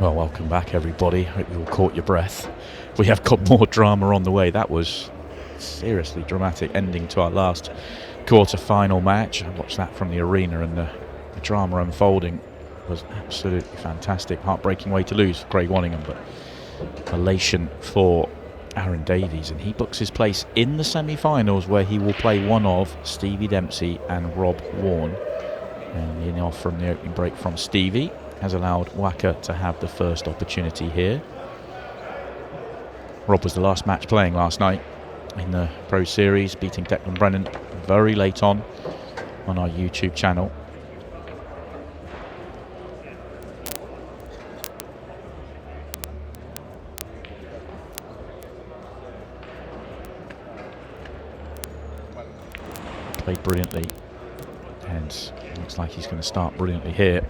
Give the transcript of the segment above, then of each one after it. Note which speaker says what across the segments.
Speaker 1: Well, welcome back everybody. Hope you all caught your breath. We have got more drama on the way. That was seriously dramatic ending to our last quarter-final match. I watched that from the arena, and the drama unfolding was absolutely fantastic. Heartbreaking way to lose for Craig Wanningham, but elation for Aaron Davies, and he books his place in the semi-finals, where he will play one of Stevie Dempsey and Rob Wharne. And the off from the opening break from Stevie has allowed Wacker to have the first opportunity here. Rob was the last match playing last night in the Pro Series, beating Declan Brennan very late on our YouTube channel. Played brilliantly, and looks like he's going to start brilliantly here.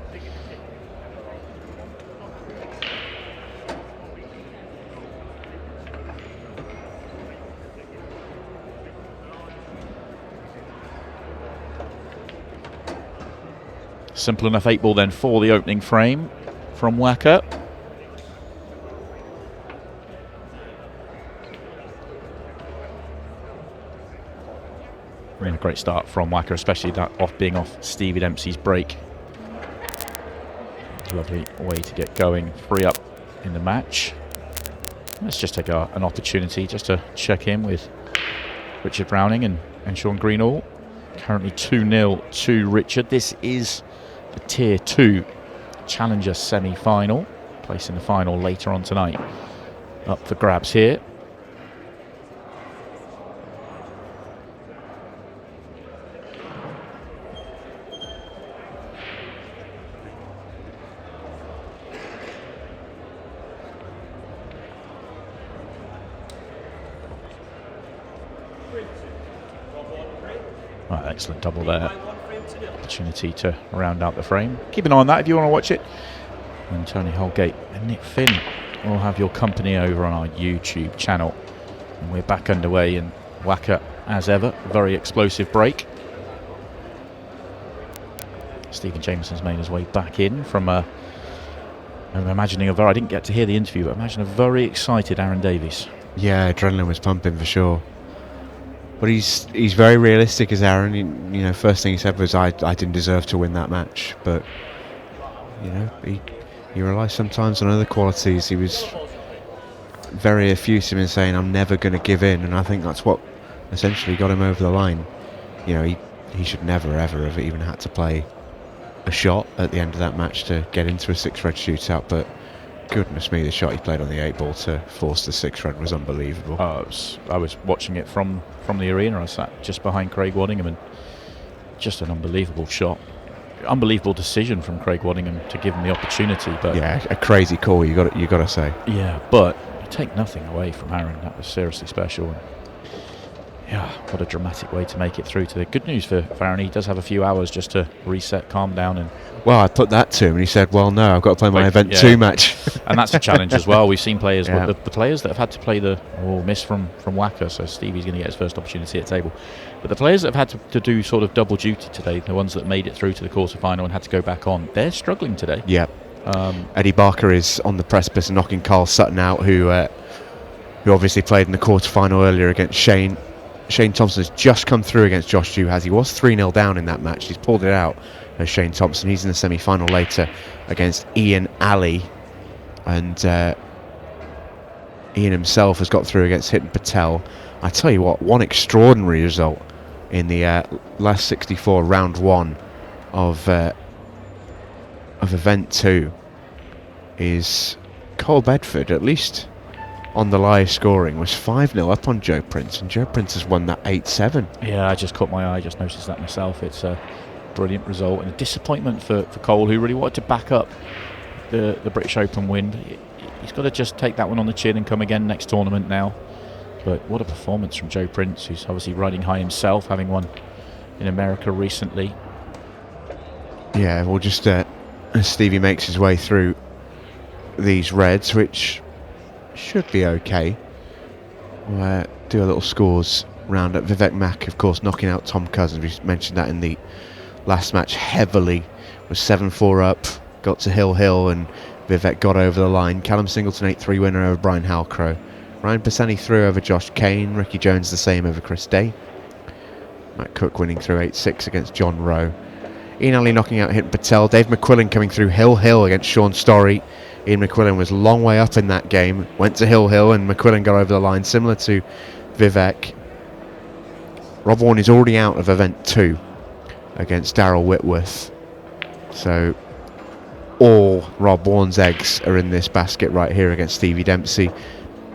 Speaker 1: Simple enough 8-ball then for the opening frame from Wacker. Really a great start from Wacker, especially that being off Stevie Dempsey's break. Lovely way to get going, free up in the match. Let's just take an opportunity just to check in with Richard Browning and Sean Greenall. Currently 2-0 to Richard. This is the Tier 2 Challenger semi-final. Place in the final later on tonight. Up for grabs here. Right, excellent double there. Opportunity to round out the frame. Keep an eye on that if you want to watch it. And Tony Holgate and Nick Finn will have your company over on our YouTube channel. And we're back underway, and Wacker, as ever, very explosive break. Stephen Jameson's made his way back in from I'm imagining I didn't get to hear the interview, but imagine a very excited Aaron Davies.
Speaker 2: Yeah, adrenaline was pumping for sure. But he's very realistic as Aaron. You know, first thing he said was, I didn't deserve to win that match. But, you know, he relies sometimes on other qualities. He was very effusive in saying, I'm never going to give in. And I think that's what essentially got him over the line. You know, he should never, ever have even had to play a shot at the end of that match to get into a 6-red shootout. But goodness me, the shot he played on the 8-ball to force the 6-red was unbelievable.
Speaker 1: I was watching it from the arena. I sat just behind Craig Wanningham, and just an unbelievable shot. Unbelievable decision from Craig Wanningham to give him the opportunity. But
Speaker 2: yeah, a crazy call, you got to say.
Speaker 1: Yeah, but you take nothing away from Aaron. That was seriously special. And yeah, what a dramatic way to make it through to the good news for Aaron. He does have a few hours just to reset, calm down, and
Speaker 2: well, I put that to him and he said, well, no, I've got to play my Event 2 match.
Speaker 1: And that's a challenge as well. We've seen players, the players that have had to play miss from Wacker, so Stevie's going to get his first opportunity at table. But the players that have had to do sort of double duty today, the ones that made it through to the quarterfinal and had to go back on, they're struggling today.
Speaker 2: Yeah. Eddie Barker is on the precipice of knocking Carl Sutton out, who obviously played in the quarterfinal earlier against Shane. Shane Thompson has just come through against Josh Duhas. He was 3-0 down in that match. He's pulled it out as Shane Thompson. He's in the semi-final later against Ian Alley. And Ian himself has got through against Hitan Patel. I tell you what, one extraordinary result in the last 64, round 1 of Event 2 is Cole Bedford, at least on the live scoring, was 5-0 up on Joe Prince, and Joe Prince has won that 8-7.
Speaker 1: Yeah, I just caught my eye, just noticed that myself. It's a brilliant result and a disappointment for Cole, who really wanted to back up the British Open win. He's got to just take that one on the chin and come again next tournament now. But what a performance from Joe Prince, who's obviously riding high himself, having won in America recently.
Speaker 2: Yeah, well, just as Stevie makes his way through these reds, which should be okay. We'll do a little scores round up. Vivek Mack, of course, knocking out Tom Cousins. We mentioned that in the last match heavily. Was 7-4 up, got to Hill and Vivek got over the line. Callum Singleton 8-3 winner over Brian Halcrow. Ryan Pisani through over Josh Kane. Ricky Jones the same over Chris Day. Matt Cook winning through 8-6 against John Rowe. Ian Ali knocking out Hinton Patel. Dave McQuillan coming through Hill against Sean Storey. Ian McQuillan was a long way up in that game. Went to Hill and McQuillan got over the line, similar to Vivek. Rob Wharne is already out of event 2 against Daryl Whitworth. So all Rob Wharne's eggs are in this basket right here against Stevie Dempsey.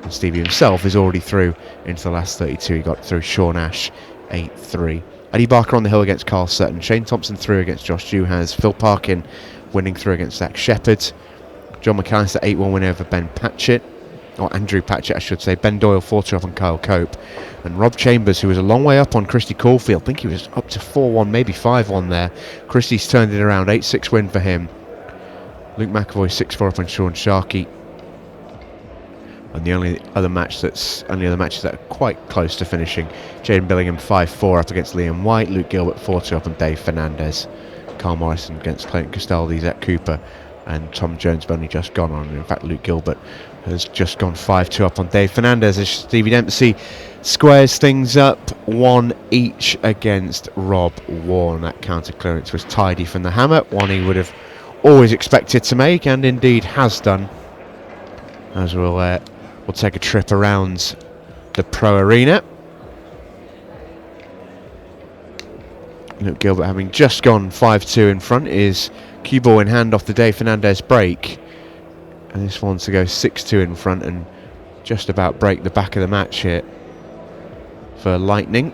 Speaker 2: And Stevie himself is already through into the last 32. He got through Sean Ash 8-3. Eddie Barker on the hill against Carl Sutton. Shane Thompson through against Josh Juhas. Phil Parkin winning through against Zach Shepherd. John McAllister 8-1 win over Ben Patchett. Or Andrew Patchett, I should say. Ben Doyle 4-2 up on Kyle Cope. And Rob Chambers, who was a long way up on Christy Caulfield. I think he was up to 4-1, maybe 5-1 there. Christy's turned it around. 8-6 win for him. Luke McAvoy 6-4 up on Sean Sharkey. And the only other matches that are quite close to finishing. Jaden Billingham 5-4 up against Liam White. Luke Gilbert 4-2 up on Dave Fernandez. Carl Morrison against Clayton Castaldi, Zach Cooper. And Tom Jones have only just gone on. In fact, Luke Gilbert has just gone 5-2 up on Dave Fernandez as Stevie Dempsey squares things up 1 each against Rob Wharne. That counter clearance was tidy from the hammer, one he would have always expected to make, and indeed has done. As we'll take a trip around the Pro Arena. Luke Gilbert, having just gone 5-2 in front, is cue ball in hand off the Dave Fernandez break. And this one's to go 6-2 in front and just about break the back of the match here for Lightning.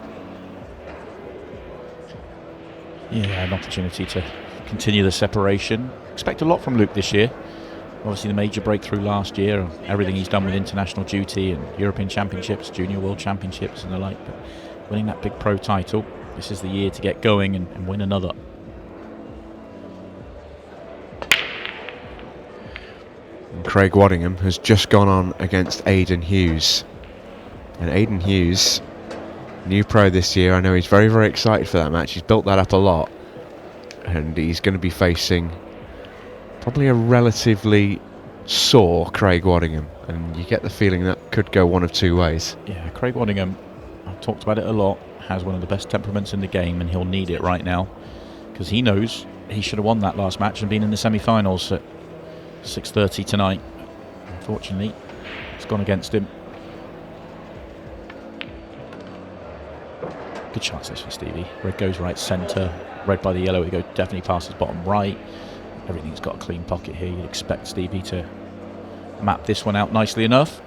Speaker 1: Yeah, an opportunity to continue the separation. Expect a lot from Luke this year. Obviously the major breakthrough last year, and everything he's done with international duty and European Championships, Junior World Championships and the like. But winning that big pro title, this is the year to get going and win another.
Speaker 2: And Craig Waddingham has just gone on against Aidan Hughes. And Aidan Hughes, new pro this year, I know he's very, very excited for that match. He's built that up a lot. And he's going to be facing probably a relatively sore Craig Waddingham. And you get the feeling that could go one of two ways.
Speaker 1: Yeah, Craig Waddingham, I've talked about it a lot, has one of the best temperaments in the game, and he'll need it right now. Because he knows he should have won that last match and been in the semi-finals at 6:30 tonight. Unfortunately, it's gone against him. Good chance this for Stevie. Red goes right centre. Red by the yellow, it goes definitely past his bottom right. Everything's got a clean pocket here. You'd expect Stevie to map this one out nicely enough.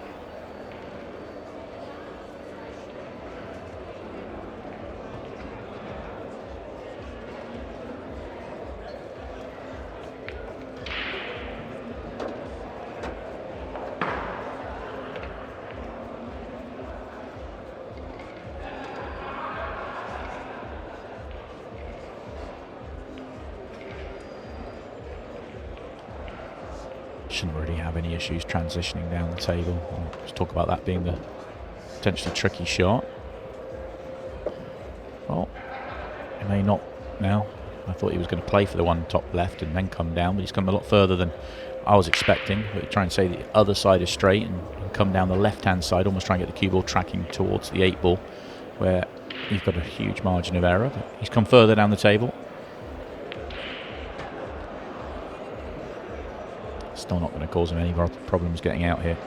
Speaker 1: Shouldn't really have any issues transitioning down the table. Let's talk about that being the potentially tricky shot. Well, he may not now. I thought he was going to play for the one top left and then come down, but he's come a lot further than I was expecting. But try and say the other side is straight and come down the left-hand side, almost try and get the cue ball tracking towards the 8 ball, where he's got a huge margin of error. But he's come further down the table. Still not going to cause him any problems getting out here.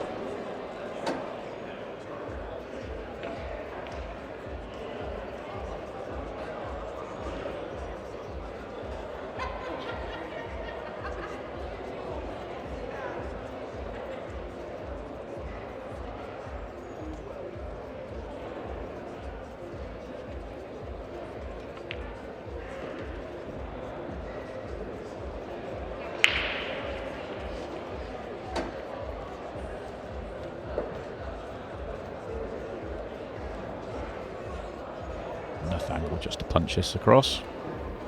Speaker 1: Enough angle just to punch this across.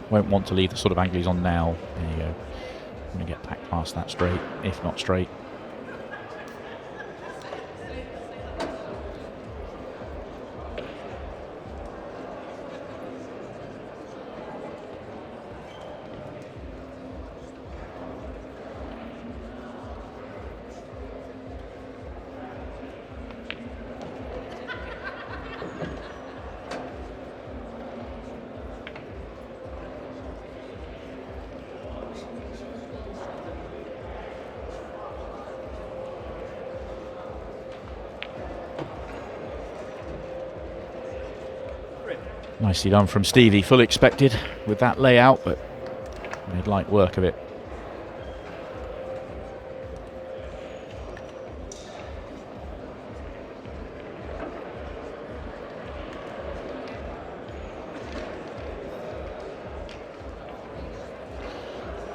Speaker 1: Won't want to leave the sort of angle he's on now. There you go. I'm going to get back past that straight, if not straight. Nicely done from Stevie, fully expected with that layout, but made light work of it.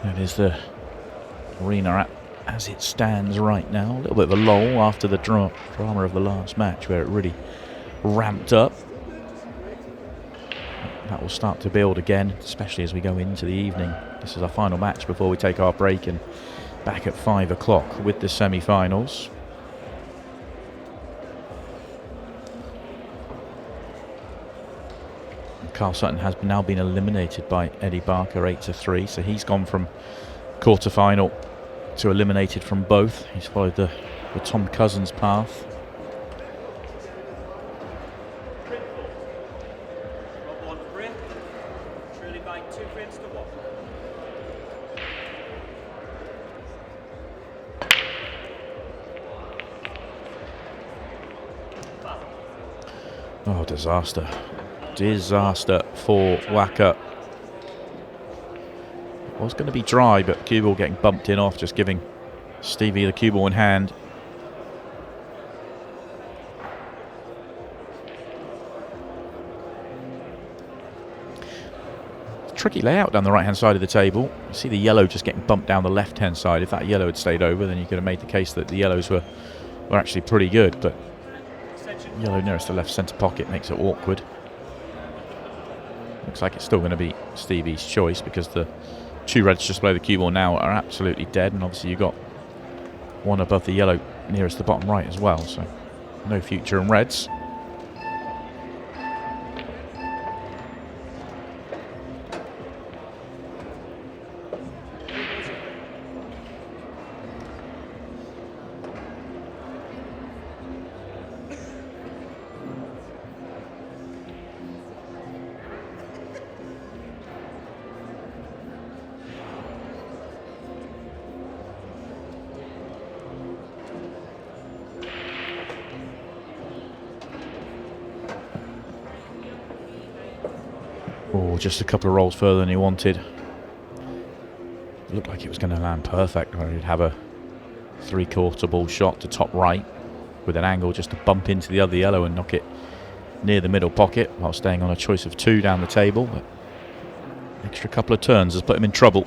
Speaker 1: That is the arena as it stands right now. A little bit of a lull after the drama of the last match where it really ramped up. That will start to build again, especially as we go into the evening. This is our final match before we take our break and back at 5 o'clock with the semi-finals. Carl Sutton has now been eliminated by Eddie Barker 8-3, so he's gone from quarter-final to eliminated from both. He's followed the Tom Cousins path. Oh, disaster. Disaster for Wacker. It was going to be dry, but cue ball getting bumped in off, just giving Stevie the cue ball in hand. Tricky layout down the right hand side of the table. You see the yellow just getting bumped down the left hand side. If that yellow had stayed over, then you could have made the case that the yellows were actually pretty good, but yellow nearest the left centre pocket makes it awkward. Looks like it's still going to be Stevie's choice because the two reds just below the cue ball now are absolutely dead, and obviously you've got one above the yellow nearest the bottom right as well, so no future in reds. Oh, just a couple of rolls further than he wanted. It looked like it was going to land perfect, where he'd have a three-quarter ball shot to top right with an angle just to bump into the other yellow and knock it near the middle pocket while staying on a choice of two down the table. But extra couple of turns has put him in trouble.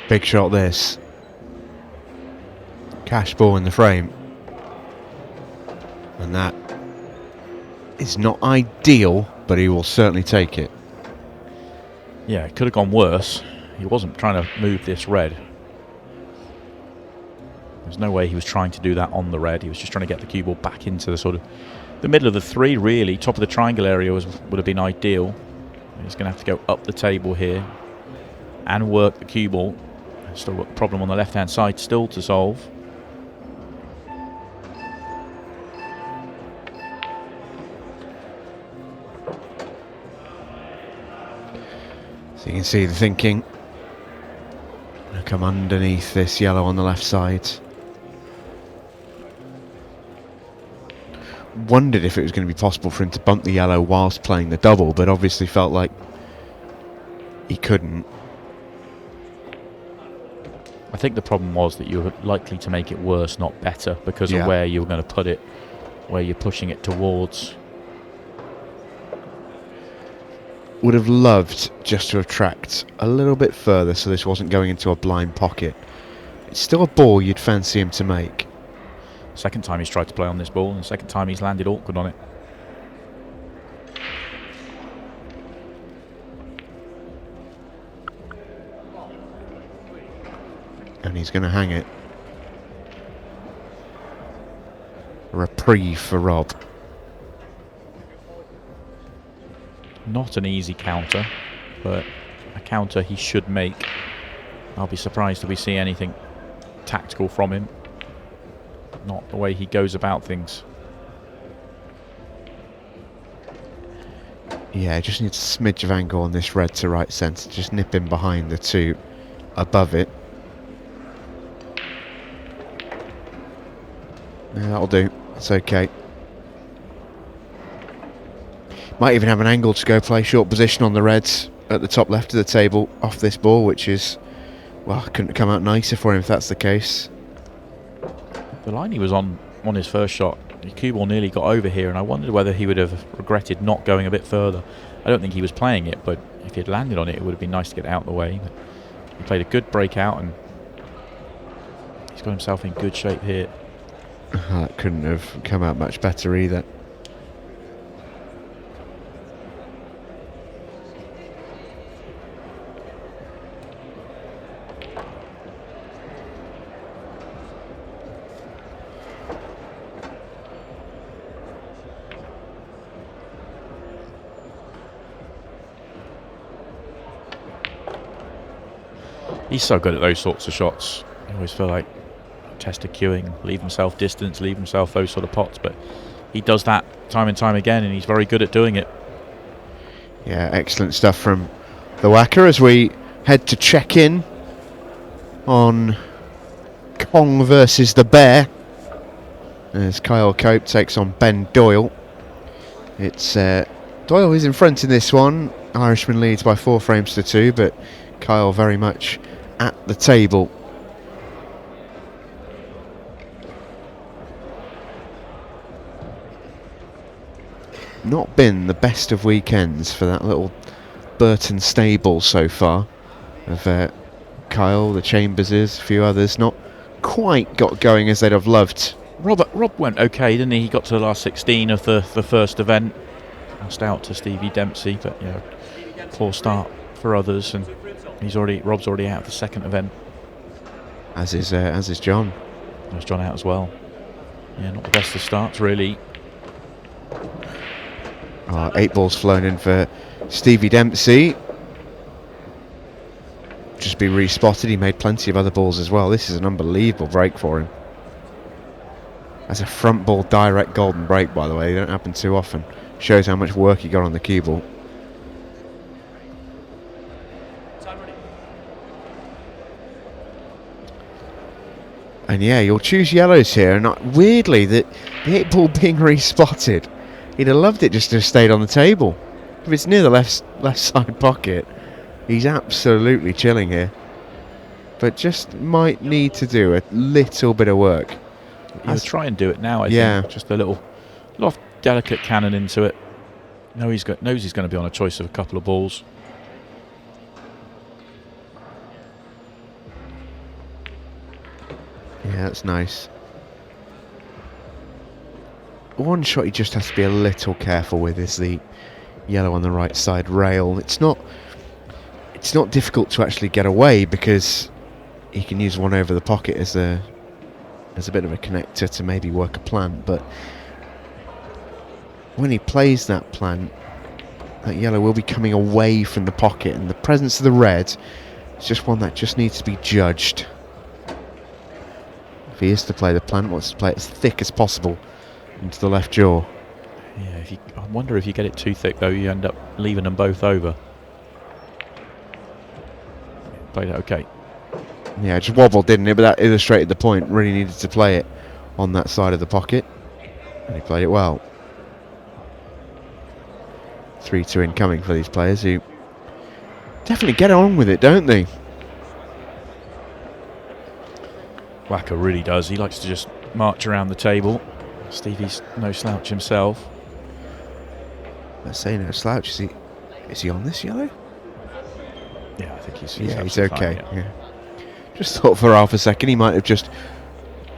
Speaker 2: Big shot this. Cash ball in the frame. And that is not ideal, but he will certainly take it.
Speaker 1: Yeah, it could have gone worse. He wasn't trying to move this red. There's no way he was trying to do that on the red. He was just trying to get the cue ball back into the sort of the middle of the three, really. Top of the triangle area would have been ideal. He's going to have to go up the table here and work the cue ball. Still got the problem on the left-hand side still to solve.
Speaker 2: So you can see the thinking. Gonna come underneath this yellow on the left side. Wondered if it was going to be possible for him to bump the yellow whilst playing the double, but obviously felt like he couldn't.
Speaker 1: I think the problem was that you were likely to make it worse, not better, because of where you were going to put it, where you're pushing it towards.
Speaker 2: Would have loved just to have tracked a little bit further so this wasn't going into a blind pocket. It's still a ball you'd fancy him to make.
Speaker 1: Second time he's tried to play on this ball, and the second time he's landed awkward on it.
Speaker 2: And he's going to hang it. a reprieve for Rob.
Speaker 1: Not an easy counter, but a counter he should make. I'll be surprised if we see anything tactical from him. Not the way he goes about things.
Speaker 2: Yeah, just needs a smidge of angle on this red to right centre. Just nip in behind the two above it. Yeah, that'll do. It's okay. Might even have an angle to go play short position on the reds at the top left of the table off this ball, which is, well, couldn't come out nicer for him if that's the case.
Speaker 1: The line he was on his first shot, the cue ball nearly got over here, and I wondered whether he would have regretted not going a bit further. I don't think he was playing it, but if he had landed on it, it would have been nice to get it out of the way. But he played a good breakout, and he's got himself in good shape here.
Speaker 2: That couldn't have come out much better either.
Speaker 1: He's so good at those sorts of shots. I always feel like test a queuing, leave himself distance, leave himself those sort of pots, but he does that time and time again, and he's very good at doing it.
Speaker 2: Yeah, excellent stuff from the whacker as we head to check in on Kong versus the Bear as Kyle Cope takes on Ben Doyle. It's Doyle is in front in this one. Irishman leads by 4 frames to 2, but Kyle very much at the table. Not been the best of weekends for that little Burton stable so far. Of Kyle, the Chamberses, a few others, not quite got going as they'd have loved.
Speaker 1: Rob went okay, didn't he? He got to the last 16 of the first event. Lost out to Stevie Dempsey, but you know, poor start for others, and Rob's already out of the second event.
Speaker 2: As is John.
Speaker 1: There's John out as well. Yeah, not the best of starts really.
Speaker 2: 8 balls flown in for Stevie Dempsey. Just be respotted. He made plenty of other balls as well. This is an unbelievable break for him. That's a front ball direct golden break, by the way. They don't happen too often. Shows how much work he got on the cue ball. And yeah, you'll choose yellows here. And weirdly, the 8 ball being respotted, he'd have loved it just to have stayed on the table. If it's near the left side pocket, he's absolutely chilling here. But just might need to do a little bit of work.
Speaker 1: He'll try and do it now, I think. Just a lot of delicate cannon into it. Knows he's going to be on a choice of a couple of balls.
Speaker 2: Yeah, that's nice. One shot he just has to be a little careful with is the yellow on the right side rail. It's not difficult to actually get away because he can use one over the pocket as a bit of a connector to maybe work a plant, but when he plays that plant, that yellow will be coming away from the pocket, and the presence of the red is just one that just needs to be judged. If he is to play the plant, wants to play it as thick as possible into the left jaw.
Speaker 1: Yeah, I wonder if you get it too thick though, you end up leaving them both over. Played it okay.
Speaker 2: Yeah, just wobbled, didn't it? But that illustrated the point. Really needed to play it on that side of the pocket, and he played it well. 3-2 incoming for these players who definitely get on with it, don't they?
Speaker 1: Whacker really does. He likes to just march around the table. Stevie's no slouch himself.
Speaker 2: Let's say no slouch. Is he on this yellow?
Speaker 1: Yeah, I think he's
Speaker 2: okay.
Speaker 1: Fine,
Speaker 2: yeah. Just thought for half a second he might have just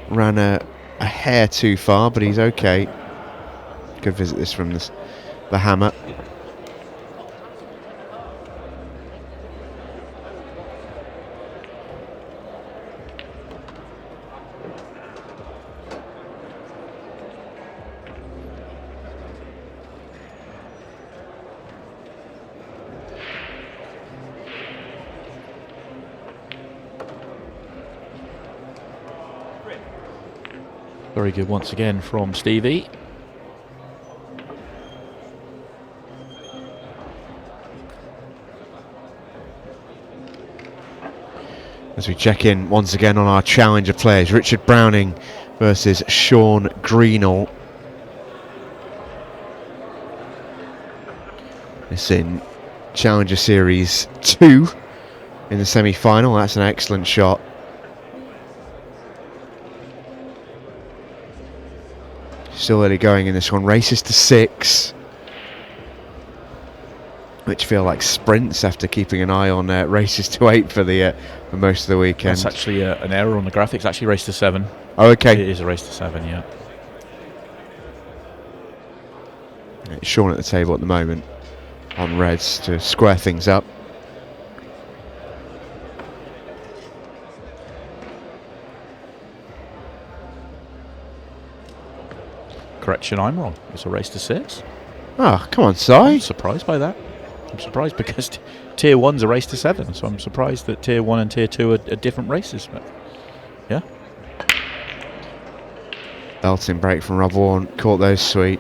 Speaker 2: ran a hair too far, but he's okay. Good visit this from the hammer.
Speaker 1: Very good once again from Stevie.
Speaker 2: As we check in once again on our challenger players, Richard Browning versus Sean Greenall. This in Challenger Series 2 in the semi-final. That's an excellent shot. Still early going in this one. Races to 6, which feel like sprints after keeping an eye on races to 8 for most of the weekend.
Speaker 1: That's actually an error on the graphics. Actually, race to 7.
Speaker 2: Oh, okay.
Speaker 1: It is a race to 7, yeah.
Speaker 2: It's Sean at the table at the moment on reds to square things up.
Speaker 1: Correction, I'm wrong. It's a race to 6.
Speaker 2: Ah, come on,
Speaker 1: I'm
Speaker 2: Si.
Speaker 1: surprised by that. I'm surprised because Tier 1's a race to 7, so I'm surprised that Tier 1 and Tier 2 are different races. But yeah.
Speaker 2: Belting break from Rob Wharne, caught those sweet.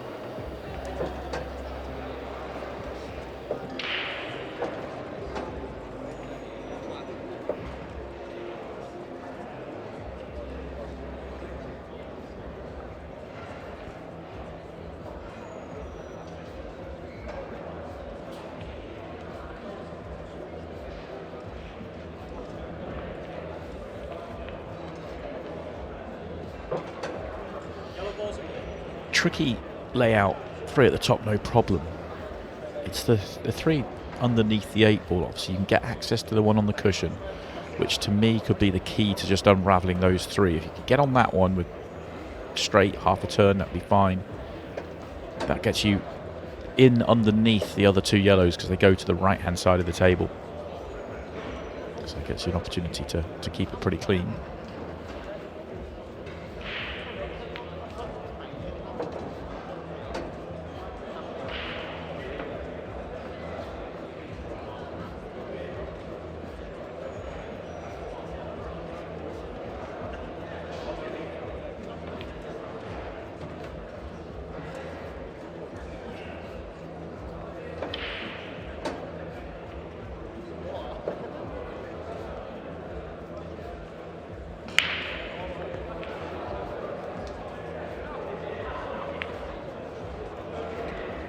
Speaker 1: Tricky layout, 3 at the top, no problem. It's the 3 underneath the 8 ball. Obviously, you can get access to the one on the cushion, which to me could be the key to just unravelling those 3. If you could get on that one with straight half a turn, that'd be fine. That gets you in underneath the other 2 yellows because they go to the right hand side of the table. So it gets you an opportunity to keep it pretty clean.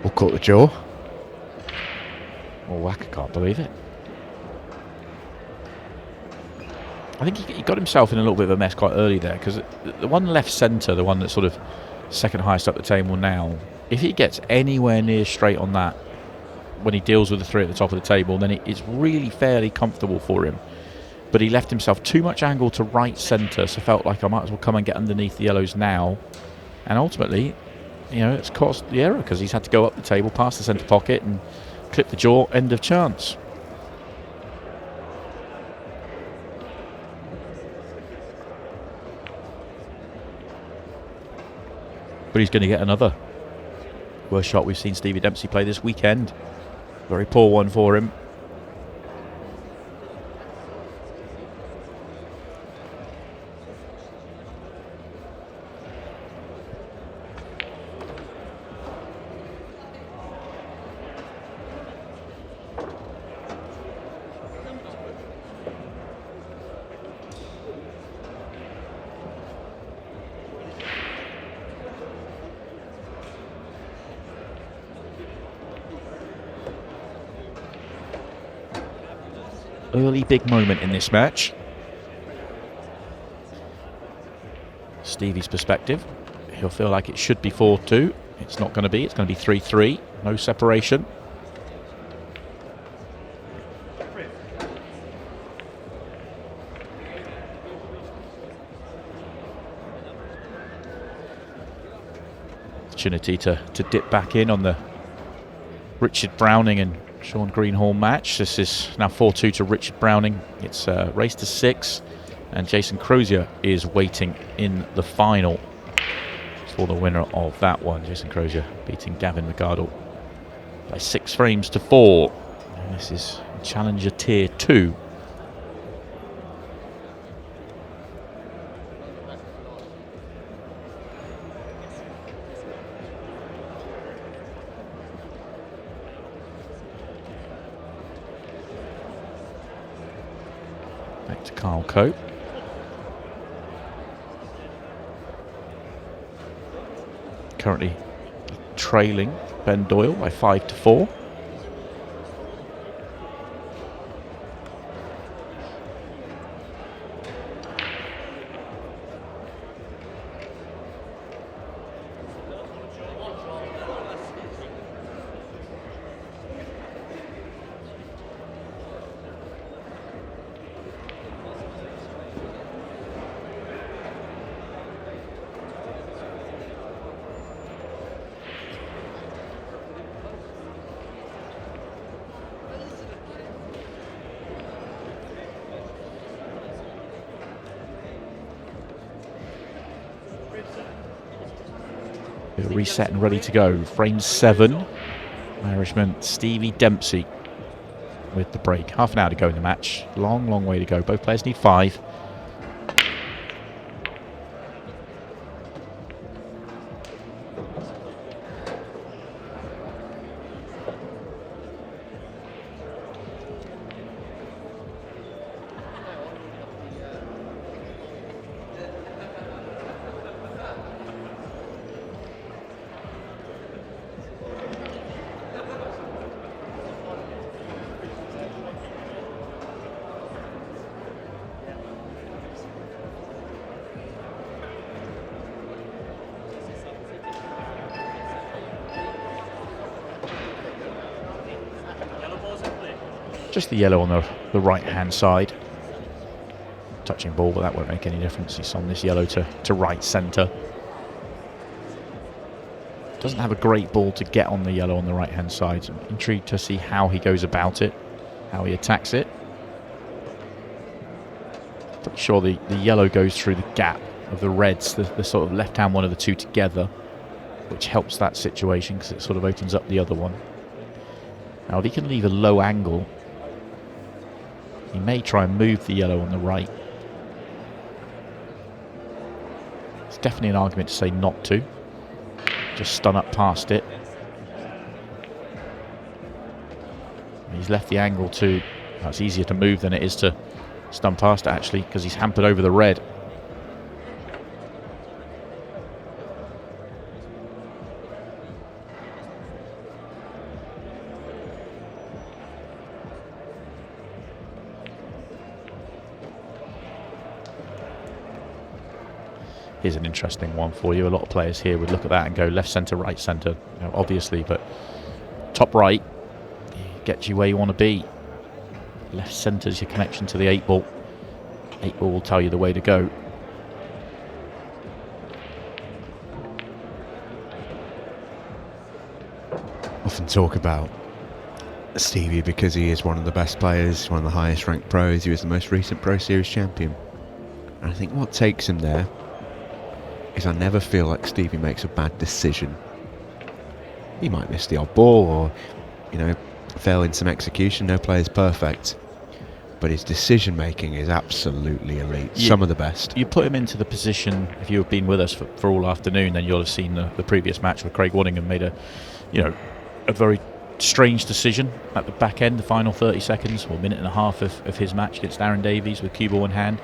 Speaker 2: We'll caught the jaw.
Speaker 1: Well, Wacker can't believe it. I think he got himself in a little bit of a mess quite early there, because the one left centre, the one that's sort of second highest up the table now, if he gets anywhere near straight on that when he deals with the 3 at the top of the table, then it's really fairly comfortable for him. But he left himself too much angle to right centre, so felt like I might as well come and get underneath the yellows now. And ultimately, you know, it's caused the error because he's had to go up the table, past the centre pocket and clip the jaw, end of chance. But he's going to get another worst shot we've seen Stevie Dempsey play this weekend. Very poor one for him. Early big moment in this match. Stevie's perspective, he'll feel like it should be 4-2. It's not going to be. It's going to be 3-3. No separation. Opportunity to dip back in on the Richard Browning and Sean Greenall match. This is now 4-2 to Richard Browning. It's a race to 6, and Jason Crozier is waiting in the final for the winner of that one. Jason Crozier beating Gavin McArdle by 6 frames to 4. And this is Challenger Tier 2. to Carl Cope. Currently trailing Ben Doyle by 5-4. Reset and ready to go. Frame 7. Irishman Stevie Dempsey with the break. Half an hour to go in the match. Long, long way to go. Both players need 5. Just the yellow on the right-hand side. Touching ball, but that won't make any difference. He's on this yellow to right centre. Doesn't have a great ball to get on the yellow on the right-hand side. So I'm intrigued to see how he goes about it, how he attacks it. Pretty sure the yellow goes through the gap of the reds, the sort of left-hand one of the two together, which helps that situation because it sort of opens up the other one. Now, if he can leave a low angle, he may try and move the yellow on the right. It's definitely an argument to say not to. Just stun up past it. He's left the angle to... Well, it's easier to move than it is to stun past it, actually, because he's hampered over the red. Here's an interesting one for you. A lot of players here would look at that and go left centre, right centre, you know, obviously, but top right gets you where you want to be. Left centre is your connection to the 8-ball. 8-ball will tell you the way to go.
Speaker 2: Often talk about Stevie because he is one of the best players, one of the highest ranked pros. He was the most recent Pro Series champion. And I think what takes him there is I never feel like Stevie makes a bad decision. He might miss the odd ball or, you know, fail in some execution. No player's perfect. But his decision making is absolutely elite. Some of the best.
Speaker 1: You put him into the position, if you've been with us for all afternoon, then you'll have seen the previous match where Craig Waddingham made a very strange decision at the back end, the final 30 seconds or minute and a half of his match against Aaron Davies with cue ball in hand.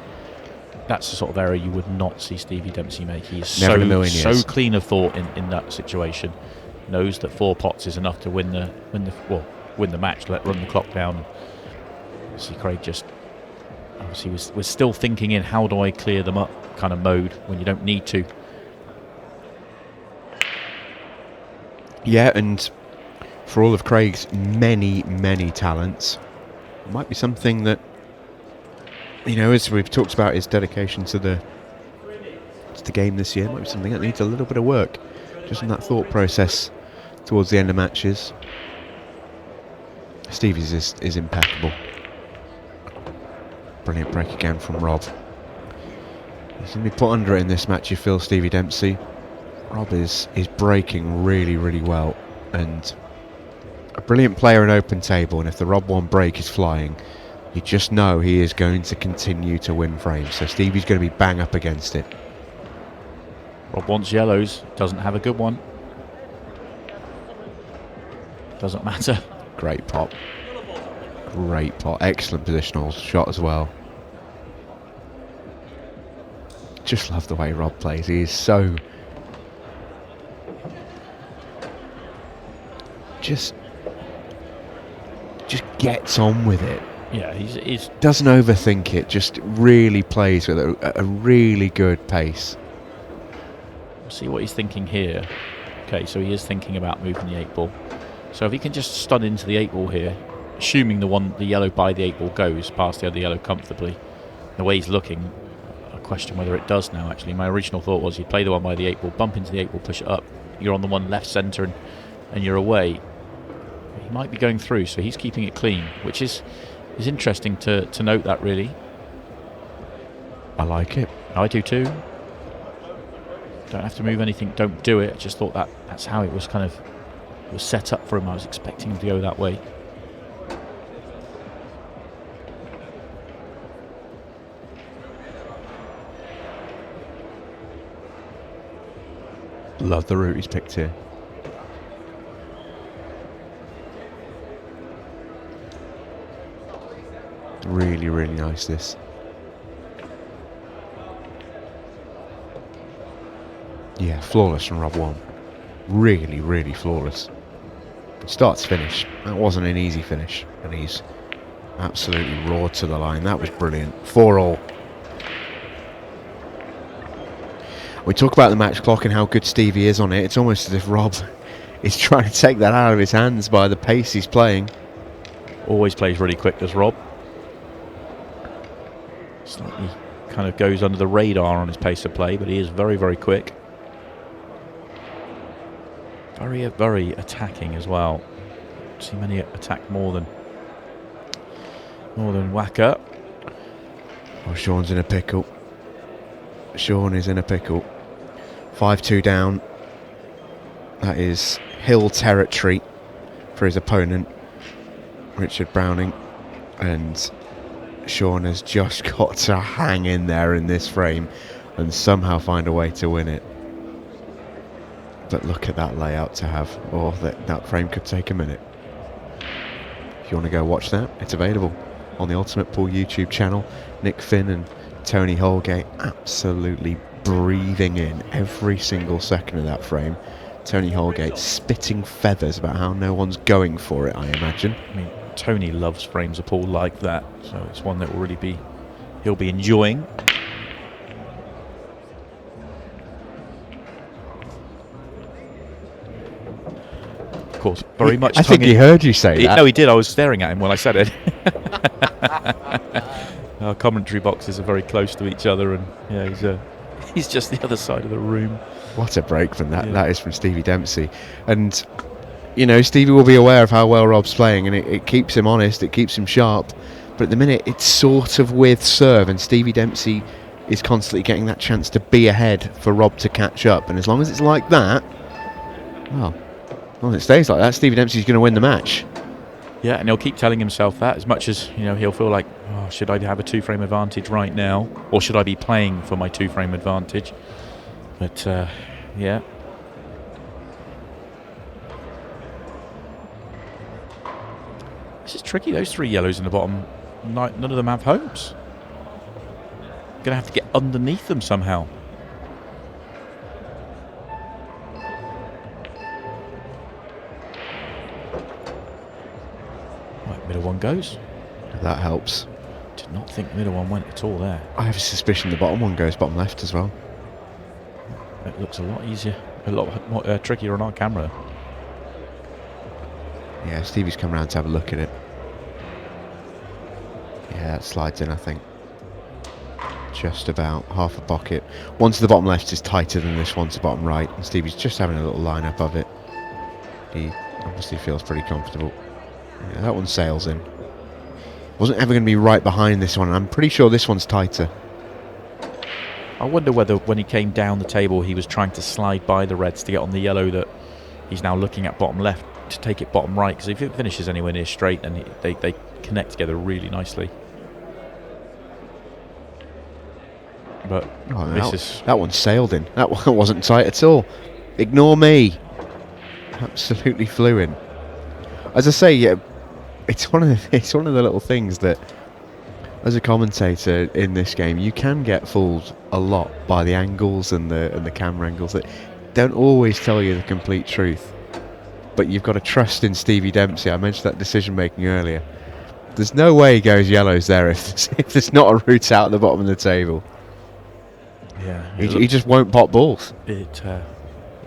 Speaker 1: That's the sort of error you would not see Stevie Dempsey make. He is so clean of thought in that situation. Knows that 4 pots is enough to win the match. Run the clock down. See, Craig just obviously was still thinking in how do I clear them up kind of mode when you don't need to.
Speaker 2: Yeah, and for all of Craig's many talents, it might be something that, you know, as we've talked about his dedication to the game this year, might be something that needs a little bit of work, just in that thought process towards the end of matches. Stevie's is impeccable. Brilliant break again from Rob. He's going to be put under it in this match, you feel, Stevie Dempsey. Rob is breaking really well, and a brilliant player in open table, and if the Rob 1 break is flying, you just know he is going to continue to win frames. So Stevie's going to be bang up against it.
Speaker 1: Rob wants yellows, doesn't have a good one. Doesn't matter.
Speaker 2: Great pot. Great pot. Excellent positional shot as well. just love the way Rob plays. He is so... Just gets on with it.
Speaker 1: Yeah, he's
Speaker 2: Doesn't overthink it, just really plays with a really good pace.
Speaker 1: see what he's thinking here. Okay, so he is thinking about moving the 8 ball. So if he can just stun into the 8 ball here, assuming the yellow by the 8 ball goes past the other yellow comfortably, the way he's looking, I question whether it does now actually. My original thought was you'd play the one by the 8 ball, bump into the 8 ball, push it up, you're on the one left centre and you're away. He might be going through, so he's keeping it clean, which is interesting to note that, really.
Speaker 2: I like it.
Speaker 1: I do too. Don't have to move anything, don't do it. I just thought that's how it was it was set up for him. I was expecting him to go that way.
Speaker 2: Love the route he's picked here. Really, really nice, this. Yeah, flawless from Rob Wharne. Really, really flawless. Start to finish. That wasn't an easy finish. And he's absolutely roared to the line. That was brilliant. 4-all. We talk about the match clock and how good Stevie is on it. It's almost as if Rob is trying to take that out of his hands by the pace he's playing.
Speaker 1: Always plays really quick, does Rob. Slightly kind of goes under the radar on his pace of play, but he is very, very quick. Very, very attacking as well. See many attack more than Wacker.
Speaker 2: Oh, Sean's in a pickle. Sean is in a pickle. 5-2 down. That is hill territory for his opponent, Richard Browning. And Sean has just got to hang in there in this frame and somehow find a way to win it. But look at that layout to have. Oh, that frame could take a minute. If you want to go watch that, it's available on the Ultimate Pool YouTube channel. Nick Finn and Tony Holgate absolutely breathing in every single second of that frame. Tony Holgate spitting feathers about how no one's going for it, I imagine.
Speaker 1: I mean, Tony loves frames of pool like that, so it's one that will really he'll be enjoying. Of course, very much.
Speaker 2: I think he heard you say that.
Speaker 1: No, he did. I was staring at him when I said it. Our commentary boxes are very close to each other, and yeah, he's just the other side of the room.
Speaker 2: What a break from that! Yeah. That is from Stevie Dempsey, and you know Stevie will be aware of how well Rob's playing, and it keeps him honest, it keeps him sharp. But at the minute, it's sort of with serve, and Stevie Dempsey is constantly getting that chance to be ahead for Rob to catch up. And as long as it's like that, well, as long as it stays like that, Stevie Dempsey's going to win the match.
Speaker 1: Yeah, and he'll keep telling himself that, as much as he'll feel like, oh, should I have a 2-frame advantage right now, or should I be playing for my 2-frame advantage? But yeah. This is tricky. Those 3 yellows in the bottom, none of them have homes. Gonna have to get underneath them somehow. Right, middle one goes.
Speaker 2: That helps.
Speaker 1: Did not think the middle one went at all there.
Speaker 2: I have a suspicion the bottom one goes bottom left as well.
Speaker 1: It looks a lot easier, a lot more trickier on our camera.
Speaker 2: Yeah, Stevie's come around to have a look at it. Yeah, that slides in, I think. Just about half a pocket. One to the bottom left is tighter than this one to bottom right, and Stevie's just having a little line up of it. He obviously feels pretty comfortable. Yeah, that one sails in. Wasn't ever going to be right behind this one, and I'm pretty sure this one's tighter.
Speaker 1: I wonder whether when he came down the table he was trying to slide by the reds to get on the yellow that he's now looking at bottom left to take it bottom right, because if it finishes anywhere near straight then they connect together really nicely. But
Speaker 2: that one sailed in. That one wasn't tight at all. Ignore me. Absolutely flew in. As I say, yeah, it's one of the little things that as a commentator in this game, you can get fooled a lot by the angles and the camera angles that don't always tell you the complete truth. But you've got to trust in Stevie Dempsey. I mentioned that decision making earlier. There's no way he goes yellows there if there's not a route out at the bottom of the table.
Speaker 1: Yeah,
Speaker 2: he just won't pop balls.
Speaker 1: It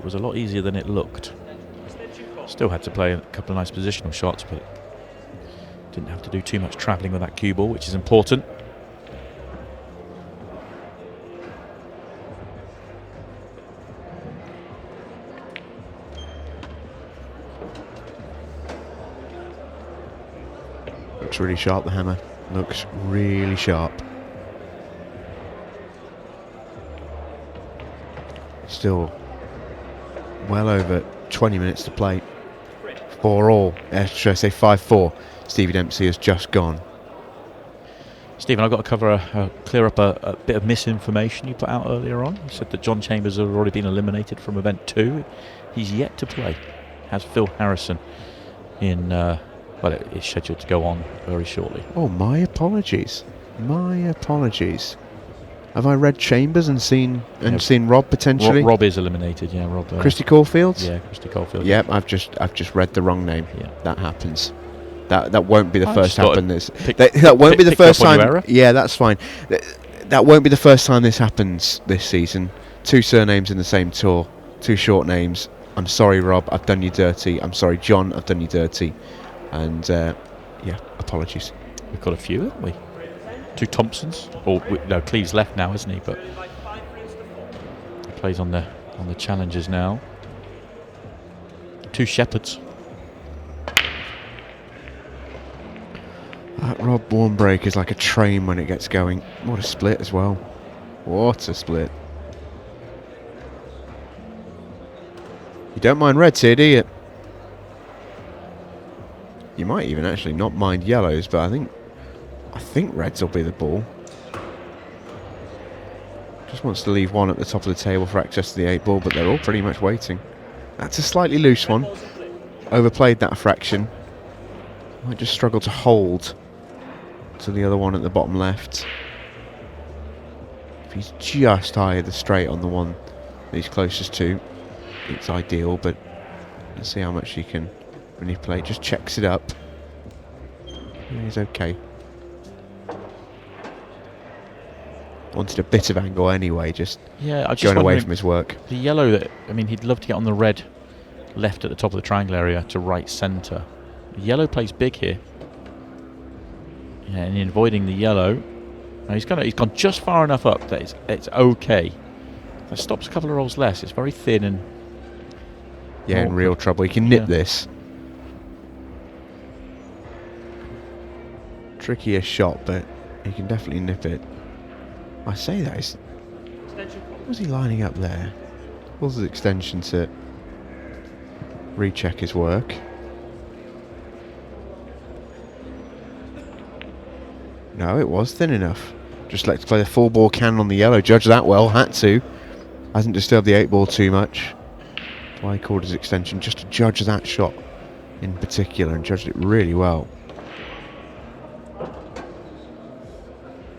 Speaker 1: was a lot easier than it looked. Still had to play a couple of nice positional shots, but didn't have to do too much travelling with that cue ball, which is important.
Speaker 2: Looks really sharp, the hammer. Looks really sharp. Still well over 20 minutes to play. 4-all. Should I say 5-4? Stevie Dempsey has just gone.
Speaker 1: Stephen, I've got to clear up a bit of misinformation you put out earlier on. You said that John Chambers had already been eliminated from event 2. He's yet to play. Has Phil Harrison in... well, it's scheduled to go on very shortly.
Speaker 2: Oh, my apologies. My apologies. Have I read Chambers and seen Rob potentially?
Speaker 1: Rob is eliminated, yeah. Rob.
Speaker 2: Christy Caulfield?
Speaker 1: Yeah, Christy Caulfield.
Speaker 2: Yep, I've just read the wrong name.
Speaker 1: Yeah.
Speaker 2: That happens. That won't be the first happen.
Speaker 1: That
Speaker 2: won't be the first time.
Speaker 1: Error.
Speaker 2: Yeah, that's fine. That won't be the first time this happens this season. 2 surnames in the same tour, 2 short names. I'm sorry, Rob. I've done you dirty. I'm sorry, John. I've done you dirty. And yeah, apologies.
Speaker 1: We've got a few, haven't we? 2 Thompsons. No, Cleve's left now, isn't he? But he plays on the challengers now. 2 Shepherds.
Speaker 2: That Rob Wharne break is like a train when it gets going. What a split as well. What a split. You don't mind reds here, do you? You might even actually not mind yellows, but I think reds will be the ball. Just wants to leave one at the top of the table for access to the 8 ball, but they're all pretty much waiting. That's a slightly loose one. Overplayed that a fraction. Might just struggle to hold to the other one at the bottom left. If he's just higher the straight on the one that he's closest to, it's ideal, but let's see how much he can manipulate. Just checks it up. Yeah, he's okay. Wanted a bit of angle anyway, just going away from his work.
Speaker 1: The yellow, he'd love to get on the red left at the top of the triangle area to right centre. The yellow plays big here. Yeah, and in avoiding the yellow, he's gone just far enough up that it's okay. That stops a couple of rolls less. It's very thin and...
Speaker 2: Yeah, in real trouble. He can nip this. Trickier shot, but he can definitely nip it. I say that. Was he lining up there? Was his extension to recheck his work? No, it was thin enough. Just like to play the full ball cannon on the yellow. Judge that well. Had to. Hasn't disturbed the 8 ball too much. That's why he called his extension, just to judge that shot in particular, and judged it really well.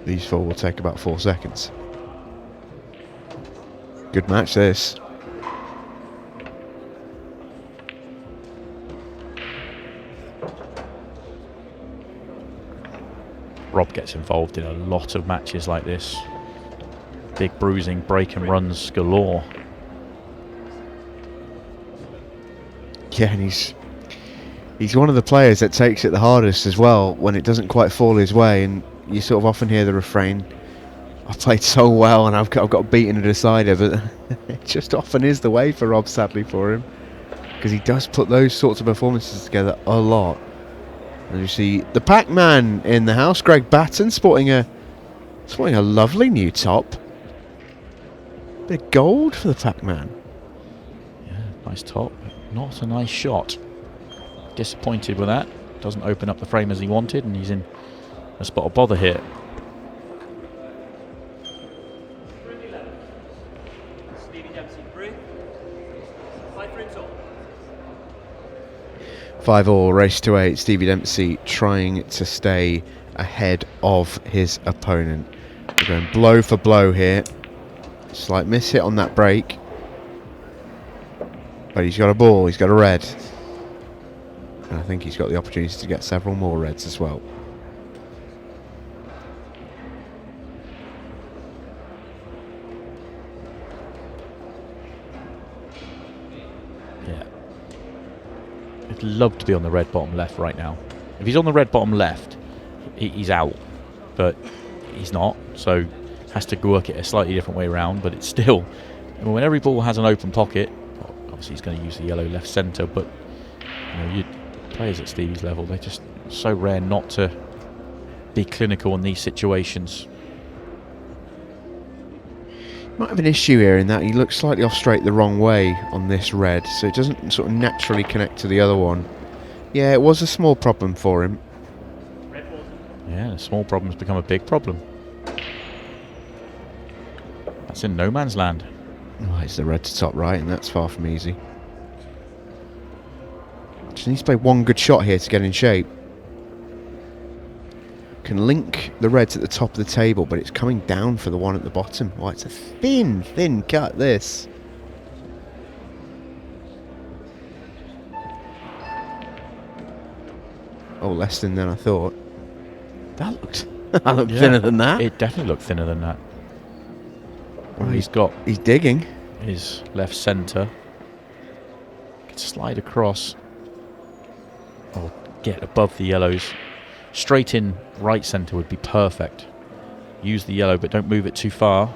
Speaker 2: These 4 will take about 4 seconds. Good match this.
Speaker 1: Rob gets involved in a lot of matches like this. Big bruising, break and runs galore.
Speaker 2: Yeah, and he's one of the players that takes it the hardest as well when it doesn't quite fall his way, and you sort of often hear the refrain, "I've played so well and I've got beaten a decider," but it just often is the way for Rob, sadly for him, because he does put those sorts of performances together a lot. And you see the Pac-Man in the house, Greg Batten, sporting a lovely new top. Bit of gold for the Pac-Man.
Speaker 1: Yeah, nice top. Not a nice shot. Disappointed with that. Doesn't open up the frame as he wanted, and he's in a spot of bother here.
Speaker 3: Stevie Dempsey,
Speaker 2: 5-all, race to 8. Stevie Dempsey trying to stay ahead of his opponent. We're going blow for blow here. Slight miss hit on that break. But he's got a ball, he's got a red. And I think he's got the opportunity to get several more reds as well.
Speaker 1: Yeah. I'd love to be on the red bottom left right now. If he's on the red bottom left, he's out. But he's not, so has to work it a slightly different way around. But it's still, I mean, when every ball has an open pocket, obviously he's going to use the yellow left centre, but players at Stevie's level, they're just so rare not to be clinical in these situations.
Speaker 2: Might have an issue here in that he looks slightly off straight the wrong way on this red, so it doesn't sort of naturally connect to the other one. Yeah, it was a small problem for him.
Speaker 1: Yeah, a small problem's become a big problem. That's in no man's land.
Speaker 2: Oh, it's the red to top right, and that's far from easy. Just needs to play one good shot here to get in shape. Can link the reds at the top of the table, but it's coming down for the one at the bottom. Oh, it's a thin cut, this. Oh, less than I thought. That looked thinner than that.
Speaker 1: It definitely looked thinner than that.
Speaker 2: Well,
Speaker 1: he's
Speaker 2: digging.
Speaker 1: His left centre. Can slide across. Or get above the yellows. Straight in right centre would be perfect. Use the yellow, but don't move it too far.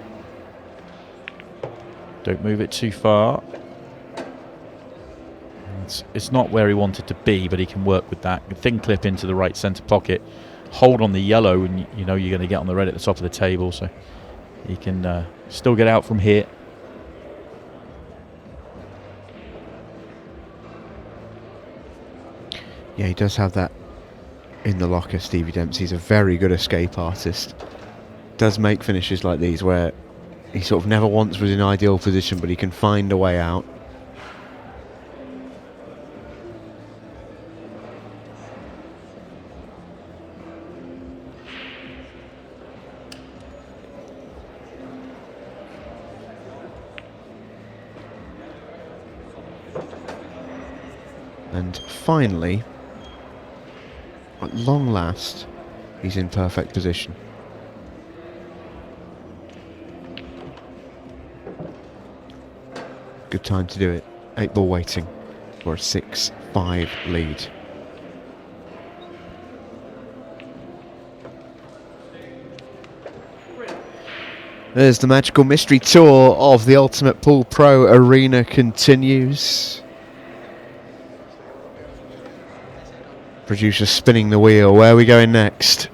Speaker 1: Don't move it too far. It's not where he wanted to be, but he can work with that. Thin clip into the right centre pocket. Hold on the yellow, and you know you're going to get on the red at the top of the table, so he can still get out from here.
Speaker 2: Yeah, he does have that in the locker, Stevie Dempsey. He's a very good escape artist. Does make finishes like these where he sort of never once was in ideal position, but he can find a way out. And finally, at long last, he's in perfect position. Good time to do it. 8 ball waiting for a 6-5 lead. There's the magical mystery tour of the Ultimate Pool Pro Arena continues. Producer spinning the wheel. Where are we going next?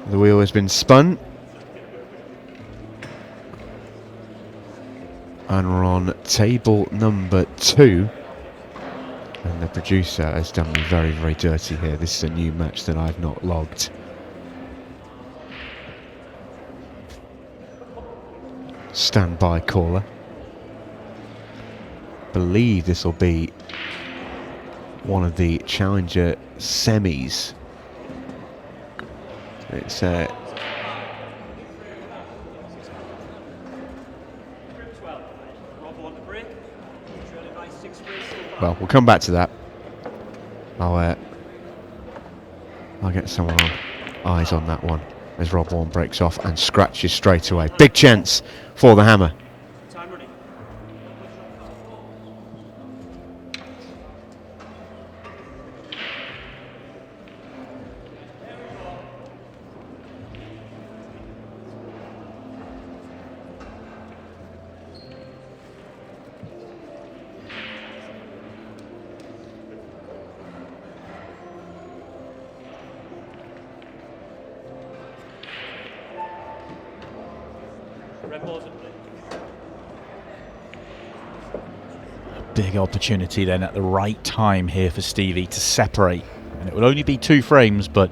Speaker 2: The wheel has been spun. And we're on table number 2. And the producer has done me very, very dirty here. This is a new match that I've not logged. Stand by, caller. Believe this will be one of the Challenger semis. It's well, we'll come back to that. I'll get someone on eyes on that one as Rob Wharne breaks off and scratches straight away. Big chance for the hammer.
Speaker 1: Big opportunity then at the right time here for Stevie to separate. And it will only be 2 frames, but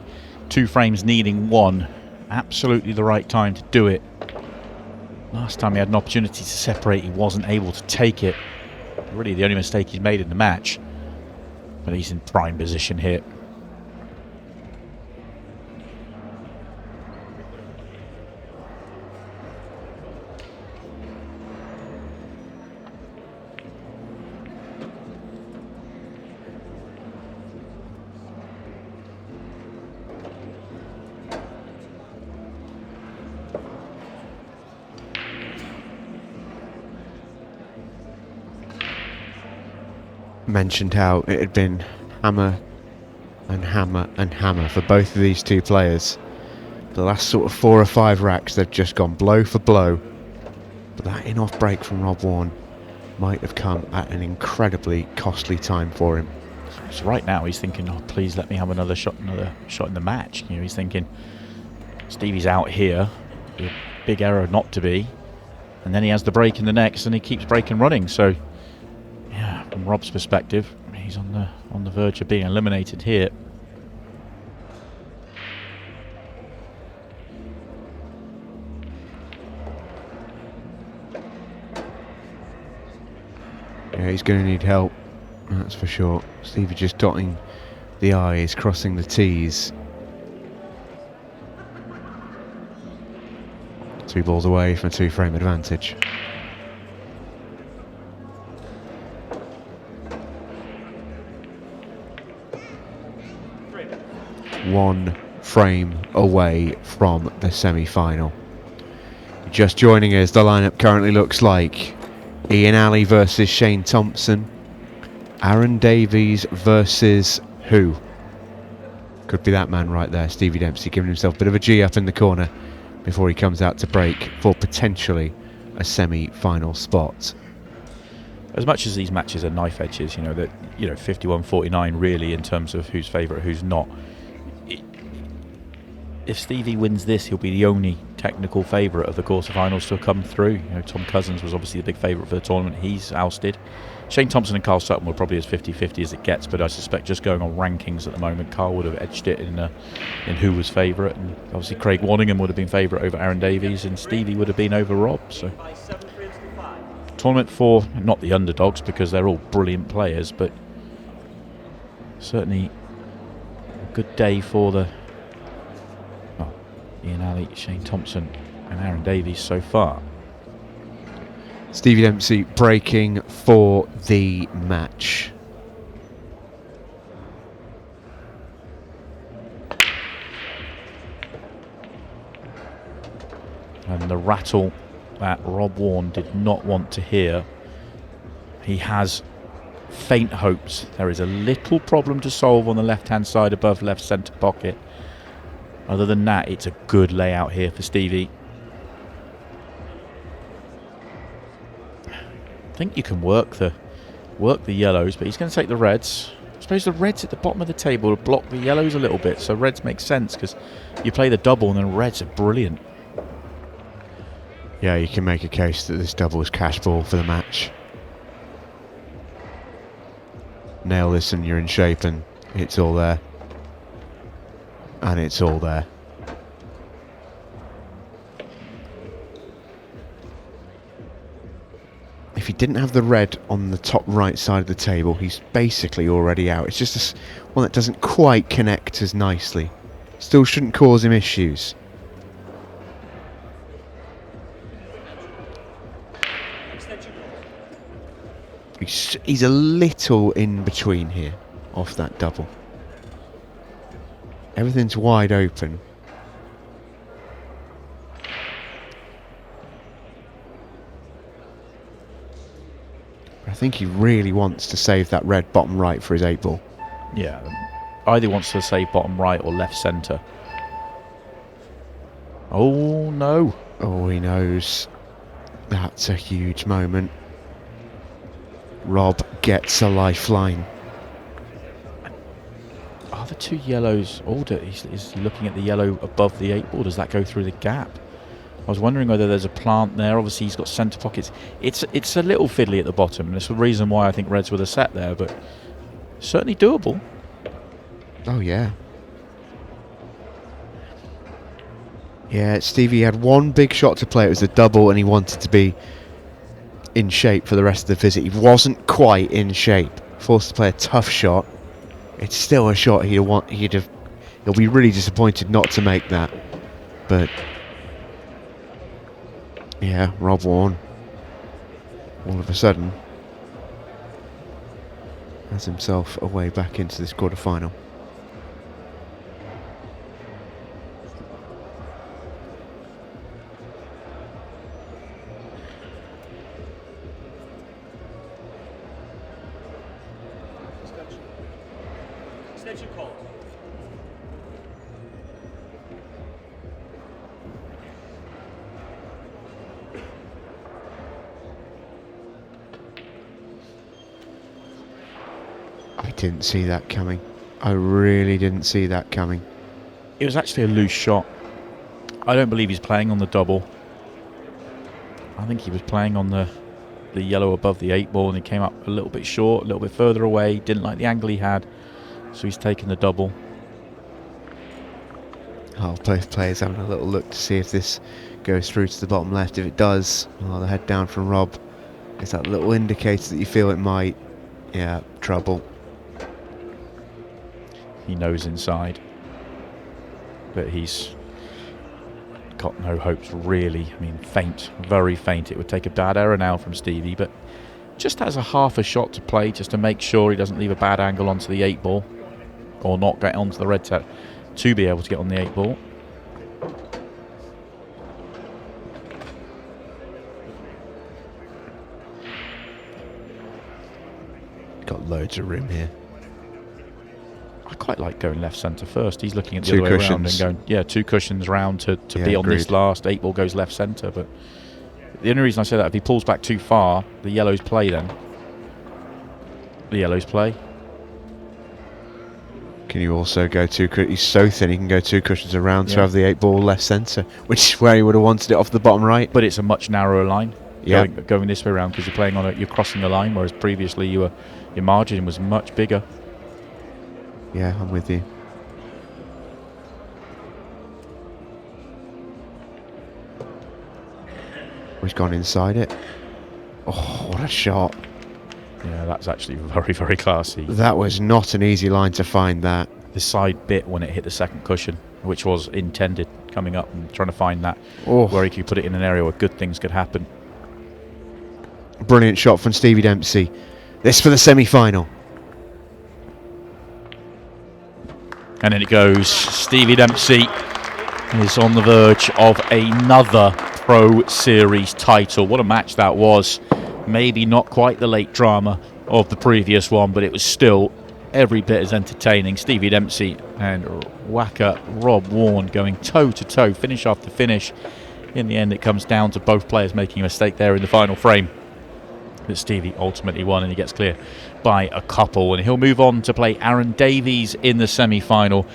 Speaker 1: 2 frames needing 1. Absolutely the right time to do it. Last time he had an opportunity to separate, he wasn't able to take it. Really the only mistake he's made in the match. But he's in prime position here.
Speaker 2: Mentioned how it had been hammer and hammer and hammer for both of these two players. The last sort of 4 or 5 racks, they've just gone blow for blow. But that in-off break from Rob Wharne might have come at an incredibly costly time for him.
Speaker 1: So right now he's thinking, oh, please let me have another shot in the match. You know, he's thinking, Stevie's out here, a big error not to be, and then he has the break in the next, and he keeps breaking running. So, yeah, from Rob's perspective, he's on the verge of being eliminated here.
Speaker 2: Yeah, he's going to need help, that's for sure. Stevie just dotting the I's, crossing the T's. 2 balls away from a 2-frame advantage. One frame away from the semi-final. Just joining us, the lineup currently looks like Ian Alley versus Shane Thompson, Aaron Davies versus who? Could be that man right there, Stevie Dempsey, giving himself a bit of a G up in the corner before he comes out to break for potentially a semi-final spot.
Speaker 1: As much as these matches are knife edges, you know, that 51-49 really in terms of who's favourite, who's not. If Stevie wins this, he'll be the only technical favourite of the quarterfinals to come through. You know, Tom Cousins was obviously the big favourite for the tournament. He's ousted. Shane Thompson and Carl Sutton were probably as 50-50 as it gets, but I suspect just going on rankings at the moment, Carl would have edged it in who was favourite, and obviously Craig Wanningham would have been favourite over Aaron Davies, and Stevie would have been over Rob. So, tournament for not the underdogs because they're all brilliant players, but certainly a good day for the Ian Alley, Shane Thompson and Aaron Davies so far.
Speaker 2: Stevie Dempsey breaking for the match.
Speaker 1: And the rattle that Rob Wharne did not want to hear. He has faint hopes. There is a little problem to solve on the left-hand side above left centre pocket. Other than that, it's a good layout here for Stevie. I think you can work the yellows, but he's going to take the reds. I suppose the reds at the bottom of the table block the yellows a little bit, so reds make sense because you play the double and then reds are brilliant.
Speaker 2: Yeah, you can make a case that this double is cash ball for the match. Nail this and you're in shape, and it's all there. And it's all there. If he didn't have the red on the top right side of the table, he's basically already out. It's just one that doesn't quite connect as nicely. Still shouldn't cause him issues. He's a little in between here off that double. Everything's wide open. I think he really wants to save that red bottom right for his 8-ball.
Speaker 1: Yeah, either wants to save bottom right or left centre. Oh no.
Speaker 2: Oh, he knows. That's a huge moment. Rob gets a lifeline.
Speaker 1: Are the 2 yellows ordered? Is he looking at the yellow above the 8-ball? Does that go through the gap? I was wondering whether there's a plant there. Obviously, he's got centre pockets. It's a little fiddly at the bottom, and it's the reason why I think reds were the set there, but certainly doable.
Speaker 2: Oh, yeah. Yeah, Stevie had one big shot to play. It was a double, and he wanted to be in shape for the rest of the visit. He wasn't quite in shape. Forced to play a tough shot. It's still a shot he'll be really disappointed not to make that. But yeah, Rob Wharne all of a sudden has himself a way back into this quarter-final.
Speaker 3: Extension call.
Speaker 2: I didn't see that coming. I really didn't see that coming.
Speaker 1: It was actually a loose shot. I don't believe he's playing on the double. I think he was playing on the yellow above the 8 ball, and he came up a little bit short, a little bit further away. Didn't like the angle he had, so he's taken the double.
Speaker 2: Oh, both players having a little look to see if this goes through to the bottom left. If it does, the head down from Rob is that little indicator that you feel it might. Yeah, trouble.
Speaker 1: He knows inside, but he's got no hopes really. I mean, faint, very faint. It would take a bad error now from Stevie, but just has a half a shot to play just to make sure he doesn't leave a bad angle onto the 8 ball, or not get onto the red set to be able to get on the 8 ball.
Speaker 2: Got loads of room here.
Speaker 1: I quite like going left centre first. He's looking at the
Speaker 2: Two
Speaker 1: other way around and
Speaker 2: cushions.
Speaker 1: going, yeah, 2 cushions round to
Speaker 2: Yeah,
Speaker 1: be on this
Speaker 2: agreed.
Speaker 1: last 8 ball goes left centre. But the only reason I say that, if he pulls back too far, the yellows play then. The yellows play.
Speaker 2: Can you also go he's so thin he can go 2 cushions around to
Speaker 1: Yeah.
Speaker 2: have the 8 ball left centre, which is where he would have wanted it off the bottom right.
Speaker 1: But it's a much narrower line.
Speaker 2: Yeah.
Speaker 1: Going this way around, because you're playing on you're crossing the line, whereas previously your margin was much bigger.
Speaker 2: Yeah, I'm with you. He's gone inside it. Oh, what a shot.
Speaker 1: Yeah, that's actually very, very classy.
Speaker 2: That was not an easy line to find, that.
Speaker 1: The side bit when it hit the second cushion, which was intended, coming up and trying to find that
Speaker 2: Oh,
Speaker 1: where he could put it in an area where good things could happen.
Speaker 2: brilliant shot from Stevie Dempsey. This for the semi-final.
Speaker 1: And in it goes. Stevie Dempsey is on the verge of another Pro Series title. What a match that was. Maybe not quite the late drama of the previous one, but it was still every bit as entertaining. Stevie Dempsey and whacker Rob Wharne going toe-to-toe, finish after finish. In the end, it comes down to both players making a mistake there in the final frame. But Stevie ultimately won, and he gets clear by a couple, and he'll move on to play Aaron Davies in the semi-final.